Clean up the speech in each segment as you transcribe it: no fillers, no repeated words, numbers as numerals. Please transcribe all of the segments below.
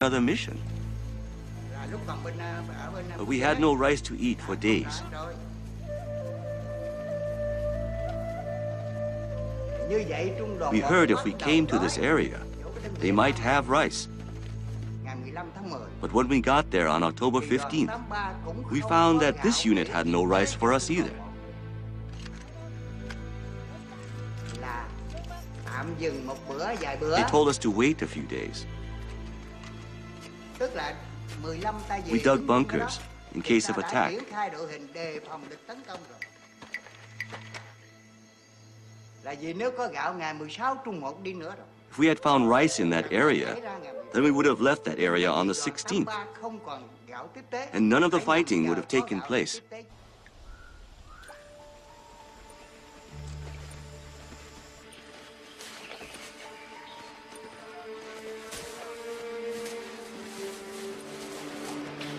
another mission. But we had no rice to eat for days. We heard if we came to this area, they might have rice. But when we got there on October 15th, we found that this unit had no rice for us either. They told us to wait a few days. We dug bunkers in case of attack. If we had found rice in that area, then we would have left that area on the 16th, and none of the fighting would have taken place.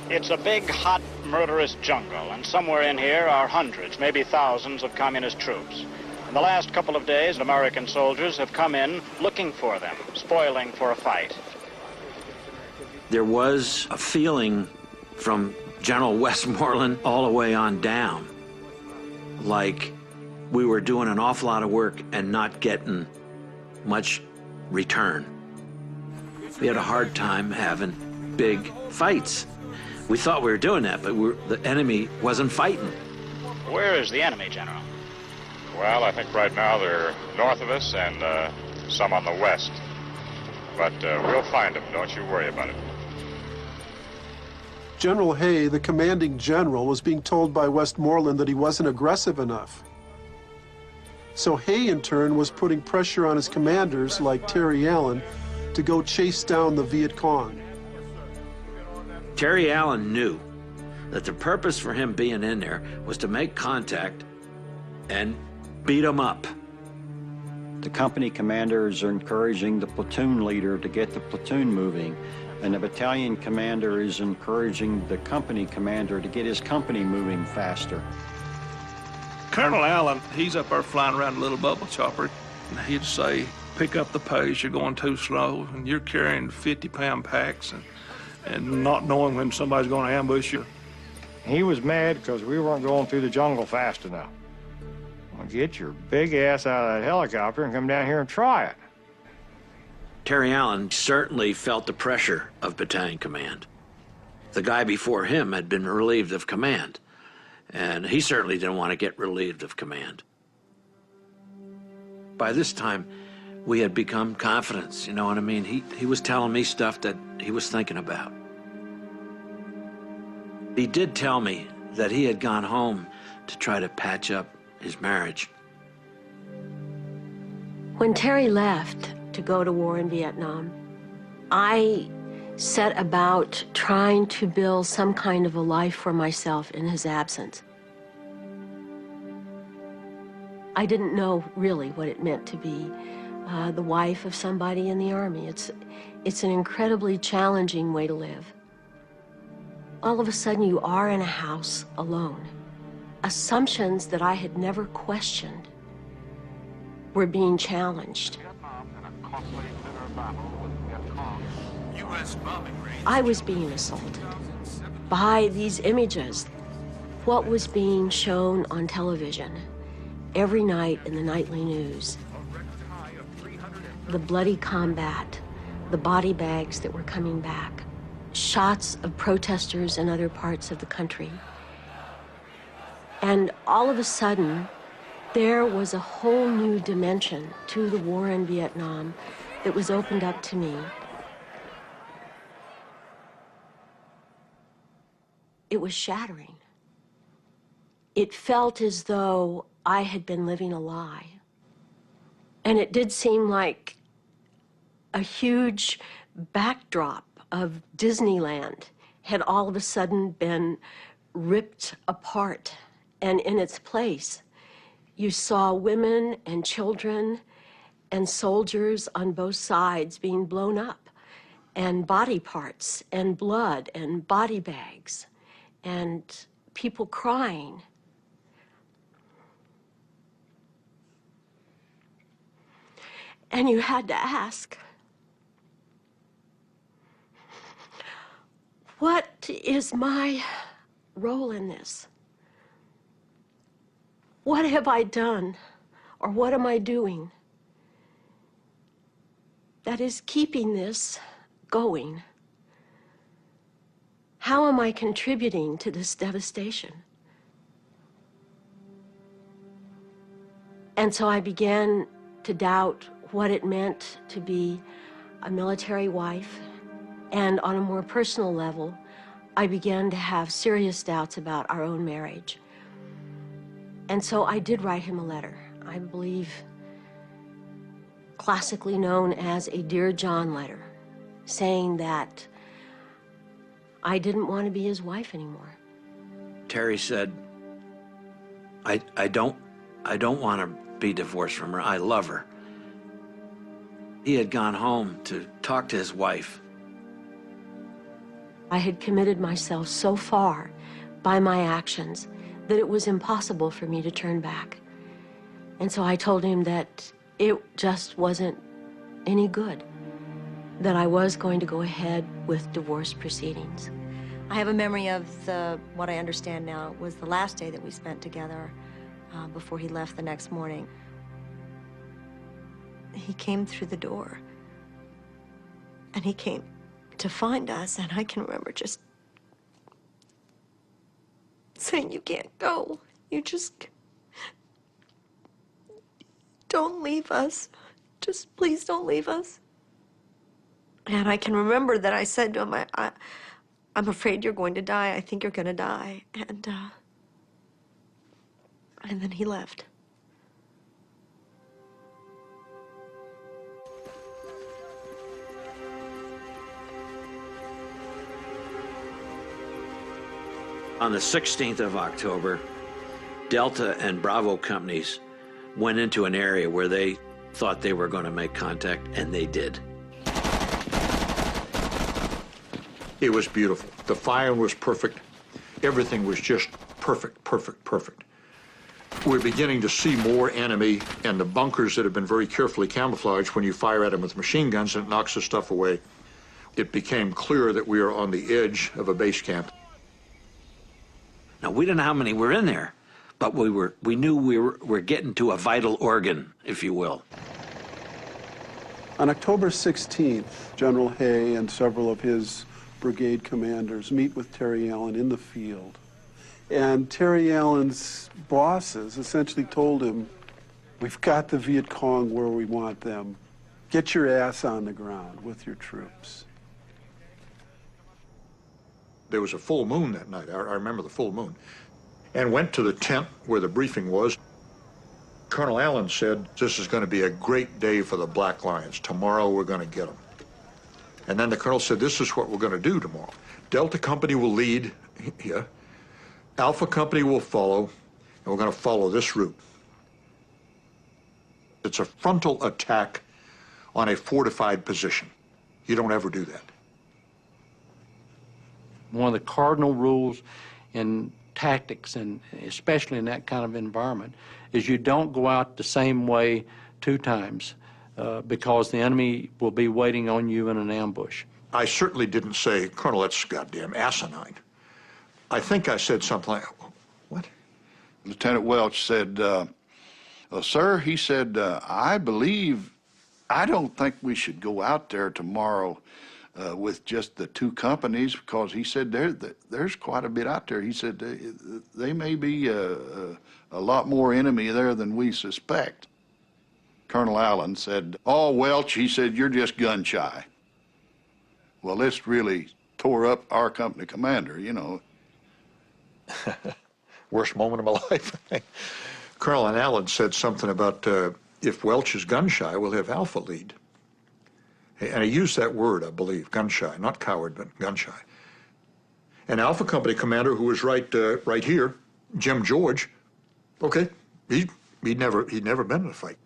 It's a big, hot, murderous jungle, and somewhere in here are hundreds, maybe thousands of communist troops. In the last couple of days, American soldiers have come in looking for them, spoiling for a fight. There was a feeling from General Westmoreland all the way on down, like we were doing an awful lot of work and not getting much return. We had a hard time having big fights. We thought we were doing that, but the enemy wasn't fighting. Where is the enemy, General? Well, I think right now they're north of us and some on the west. But we'll find them, don't you worry about it. General Hay, the commanding general, was being told by Westmoreland that he wasn't aggressive enough. So Hay, in turn, was putting pressure on his commanders, like Terry Allen, to go chase down the Viet Cong. Terry Allen knew that the purpose for him being in there was to make contact and beat them up. The company commanders are encouraging the platoon leader to get the platoon moving, and the battalion commander is encouraging the company commander to get his company moving faster. Colonel Allen, he's up there flying around a little bubble chopper, and he'd say, pick up the pace, you're going too slow, and you're carrying 50-pound packs, and not knowing when somebody's going to ambush you. He was mad because we weren't going through the jungle fast enough. Well, get your big ass out of that helicopter and come down here and try it. Terry Allen certainly felt the pressure of battalion command. The guy before him had been relieved of command, and he certainly didn't want to get relieved of command. By this time, we had become confidants, you know what I mean? He was telling me stuff that he was thinking about. He did tell me that he had gone home to try to patch up his marriage. When Terry left to go to war in Vietnam, I set about trying to build some kind of a life for myself in his absence. I didn't know really what it meant to be the wife of somebody in the Army. It's an incredibly challenging way to live. All of a sudden, you are in a house alone. Assumptions that I had never questioned were being challenged. I was being assaulted by these images. What was being shown on television every night in the nightly news, the bloody combat, the body bags that were coming back, shots of protesters in other parts of the country. And all of a sudden, there was a whole new dimension to the war in Vietnam that was opened up to me. It was shattering. It felt as though I had been living a lie. And it did seem like a huge backdrop of Disneyland had all of a sudden been ripped apart. And in its place, you saw women and children and soldiers on both sides being blown up, and body parts and blood and body bags and people crying. And you had to ask, What is my role in this? What have I done, or what am I doing that is keeping this going? How am I contributing to this devastation? And so I began to doubt what it meant to be a military wife. And on a more personal level, I began to have serious doubts about our own marriage. And so I did write him a letter, I believe classically known as a Dear John letter, saying that I didn't want to be his wife anymore. Terry said, I don't want to be divorced from her. I love her. He had gone home to talk to his wife. I had committed myself so far by my actions that it was impossible for me to turn back. And so I told him that it just wasn't any good, that I was going to go ahead with divorce proceedings. I have a memory of what I understand now was the last day that we spent together before he left the next morning. He came through the door, and he came to find us, and I can remember just saying, "You can't go. You just don't leave us. Just please don't leave us." And I can remember that I said to him, I'm afraid you're going to die. I think you're going to die. And then he left. On the 16th of October, Delta and Bravo companies went into an area where they thought they were going to make contact, and they did. It was beautiful. The fire was perfect. Everything was just perfect, perfect, perfect. We're beginning to see more enemy, and the bunkers that have been very carefully camouflaged, when you fire at them with machine guns and it knocks the stuff away, it became clear that we are on the edge of a base camp. Now, we didn't know how many were in there, but we knew we were getting to a vital organ, if you will. On October 16th, General Hay and several of his brigade commanders meet with Terry Allen in the field. And Terry Allen's bosses essentially told him, "We've got the Viet Cong where we want them. Get your ass on the ground with your troops." There was a full moon that night. I remember the full moon. And went to the tent where the briefing was. Colonel Allen said, "This is going to be a great day for the Black Lions. Tomorrow we're going to get them." And then the colonel said, "This is what we're going to do tomorrow. Delta Company will lead here. Alpha Company will follow, and we're going to follow this route. It's a frontal attack on a fortified position. You don't ever do that." One of the cardinal rules in tactics, and especially in that kind of environment, is you don't go out the same way two times because the enemy will be waiting on you in an ambush. I certainly didn't say, "Colonel, that's goddamn asinine." I think I said something like, "What?" Lieutenant Welch said, "Sir," he said, I don't think we should go out there tomorrow with just the two companies, because he said there's quite a bit out there. He said they may be a lot more enemy there than we suspect." Colonel Allen said, "Oh, Welch," he said, "you're just gun shy." Well, this really tore up our company commander, you know. Worst moment of my life. Colonel Allen said something about if Welch is gun shy, we'll have Alpha lead. And he used that word, I believe, gun shy, not coward, but gun shy. And Alpha Company commander, who was right here, Jim George, okay, he'd never been in a fight.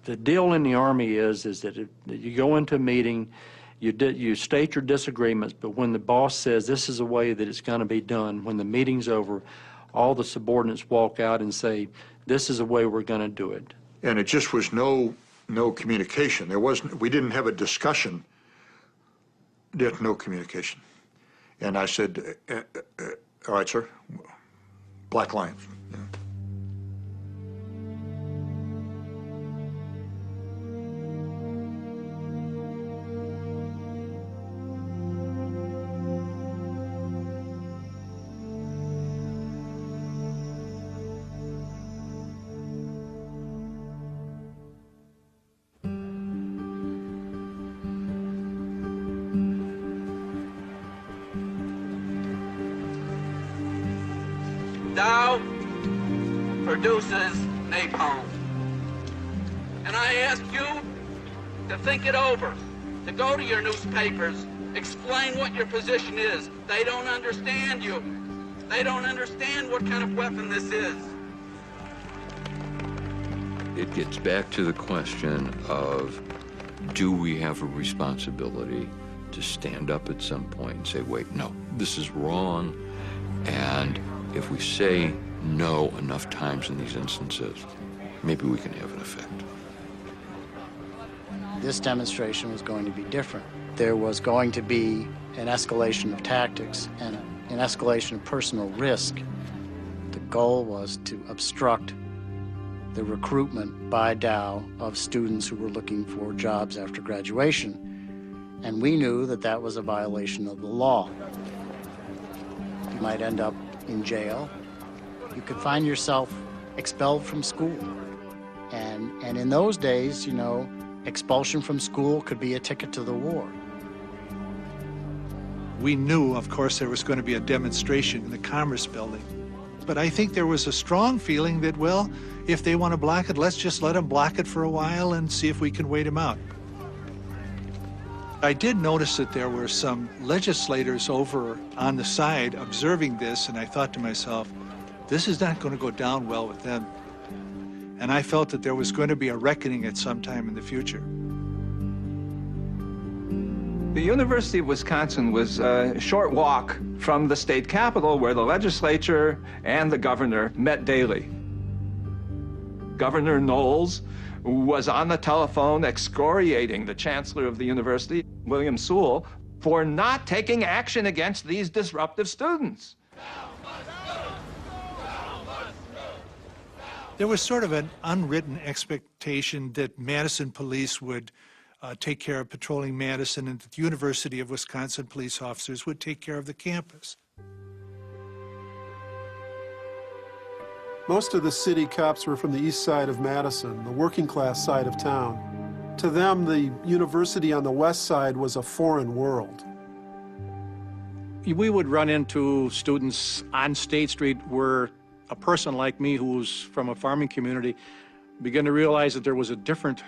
The deal in the Army is that you go into a meeting, you state your disagreements, but when the boss says this is the way that it's going to be done, when the meeting's over, all the subordinates walk out and say, "This is the way we're going to do it." And it just was no communication. We didn't have a discussion. There's no communication. And I said, all right, sir, Black Lions. Yeah. Dow produces napalm. And I ask you to think it over, to go to your newspapers, explain what your position is. They don't understand you. They don't understand what kind of weapon this is. It gets back to the question of, do we have a responsibility to stand up at some point and say, wait, no, this is wrong, and if we say no enough times in these instances, maybe we can have an effect. This demonstration was going to be different. There was going to be an escalation of tactics and an escalation of personal risk. The goal was to obstruct the recruitment by Dow of students who were looking for jobs after graduation. And we knew that that was a violation of the law. You might end up in jail. You could find yourself expelled from school. And in those days, you know, expulsion from school could be a ticket to the war. We knew, of course, there was going to be a demonstration in the Commerce Building. But I think there was a strong feeling that, well, if they want to block it, let's just let them block it for a while and see if we can wait them out. I did notice that there were some legislators over on the side observing this, and I thought to myself, this is not going to go down well with them. And I felt that there was going to be a reckoning at some time in the future. The University of Wisconsin was a short walk from the state capitol, where the legislature and the governor met daily. Governor Knowles was on the telephone excoriating the chancellor of the university, William Sewell, for not taking action against these disruptive students. There was sort of an unwritten expectation that Madison police would take care of patrolling Madison, and that the University of Wisconsin police officers would take care of the campus. Most of the city cops were from the east side of Madison, the working class side of town. To them, the university on the west side was a foreign world. We would run into students on State Street where a person like me who's from a farming community began to realize that there was a different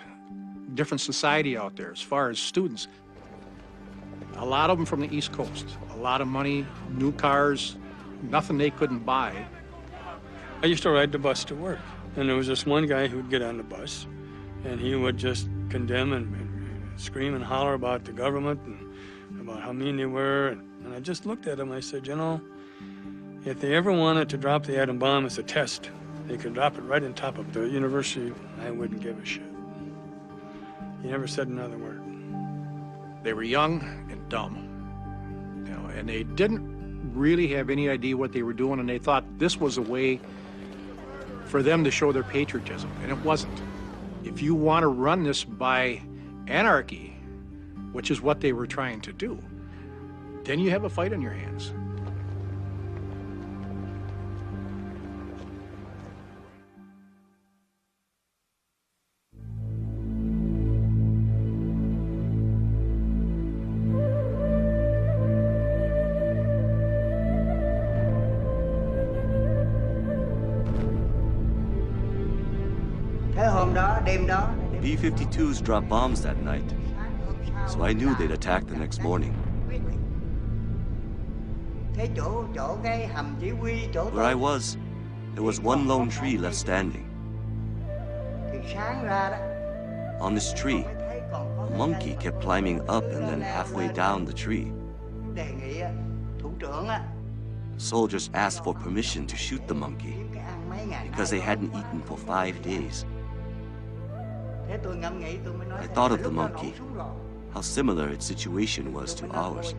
society out there as far as students. A lot of them from the East Coast, a lot of money, new cars, nothing they couldn't buy. I used to ride the bus to work, and there was this one guy who would get on the bus, and he would just condemn and scream and holler about the government and about how mean they were. And I just looked at him, I said, you know, if they ever wanted to drop the atom bomb as a test, they could drop it right on top of the university, I wouldn't give a shit. He never said another word. They were young and dumb, you know, and they didn't really have any idea what they were doing, and they thought this was a way for them to show their patriotism, and it wasn't. If you want to run this by anarchy, which is what they were trying to do, then you have a fight on your hands. B-52s dropped bombs that night, so I knew they'd attack the next morning. Where I was, there was one lone tree left standing. On this tree, a monkey kept climbing up and then halfway down the tree. Soldiers asked for permission to shoot the monkey because they hadn't eaten for 5 days. I thought of the monkey, how similar its situation was to ours.